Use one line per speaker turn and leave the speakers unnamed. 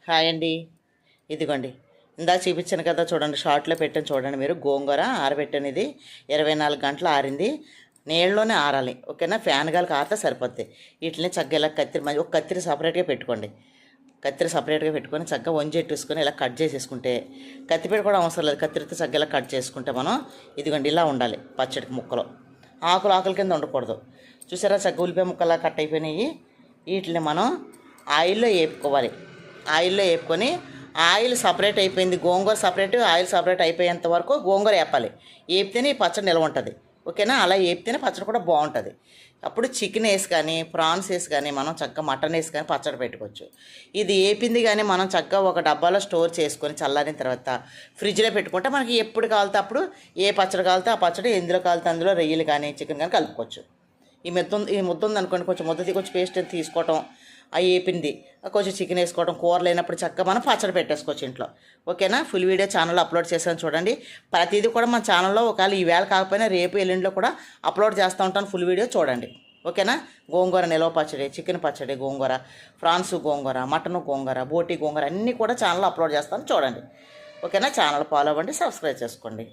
Hi అండి. ఇదిగోండి ఇందాక చూపించాను కదా, చూడండి షార్ట్లో పెట్టాను చూడండి. మీరు గోంగూర ఆరబెట్టాను. ఇది 24 గంటలు ఆరింది. నీళ్ళలోనే ఆరాలి, ఓకేనా. ఫ్యాన్ గాలికి ఆరితే సరిపోద్ది. వీటిని చక్కగా ఇలా ఒక కత్తిరి సపరేట్గా పెట్టుకోండి. కత్తిరి సపరేట్గా పెట్టుకొని చక్కగా వంజెట్టేసుకొని ఇలా కట్ చేసేసుకుంటే, కత్తిపీట కూడా అవసరం లేదు, కత్తిరితో చక్కగా ఇలా కట్ చేసుకుంటే మనం ఇదిగోండి ఇలా ఉండాలి. పచ్చడికి ముక్కలు ఆకుల కింద ఉండకూడదు. చూసారా, చక్కగా ఉల్లిపాయ ముక్కలా కట్ అయిపోయినాయి. వీటిని మనం ఆయిల్లో వేపుకోవాలి. ఆయిల్లో వేపుకొని ఆయిల్ సపరేట్ అయిపోయింది, గోంగూర సపరేట్, ఆయిల్ సపరేట్ అయిపోయేంత వరకు గోంగూర వేపాలి. వేపితేనే ఈ పచ్చడి నిల్వ ఉంటుంది, ఓకేనా. అలా వేపితేనే పచ్చడి కూడా బాగుంటుంది. అప్పుడు చికెన్ వేసి కానీ ప్రాన్స్ వేసి కానీ మనం చక్కగా మటన్ వేసి కానీ పచ్చడి పెట్టుకోవచ్చు. ఇది వేపింది కానీ మనం చక్కగా ఒక డబ్బాలో స్టోర్ చేసుకొని చల్లారిన తర్వాత ఫ్రిడ్జ్లో పెట్టుకుంటే మనకి ఎప్పుడు కావాలితే అప్పుడు ఏ పచ్చడి కావాలితే ఆ పచ్చడి, ఎందులో కావాలితే అందులో రొయ్యలు కానీ చికెన్ కానీ కలుపుకోవచ్చు. ఈ ముద్ద ఉందనుకోండి, కొంచెం కొంచెం పేస్ట్ తీసుకోవటం, అవి వేపింది కొంచెం చికెన్ వేసుకోవడం, కూర లేనప్పుడు చక్కగా మనం పచ్చడి పెట్టేసుకోవచ్చు ఇంట్లో, ఓకేనా. ఫుల్ వీడియో ఛానల్లో అప్లోడ్ చేసాను చూడండి. ప్రతిదీ కూడా మన ఛానల్లో ఒకవేళ ఈవేళ కాకపోయినా రేపు ఎల్లుండిలో కూడా అప్లోడ్ చేస్తూ ఉంటాను. ఫుల్ వీడియో చూడండి, ఓకేనా. గోంగూర నిలవ పచ్చడి, చికెన్ పచ్చడి, గోంగూర ఫ్రాన్స్, గోంగూర మటన్, గోంగూర బోటి, గోంగూర అన్నీ కూడా ఛానల్లో అప్లోడ్ చేస్తాను చూడండి, ఓకేనా. ఛానల్ ఫాలో అవ్వండి, సబ్స్క్రైబ్ చేసుకోండి.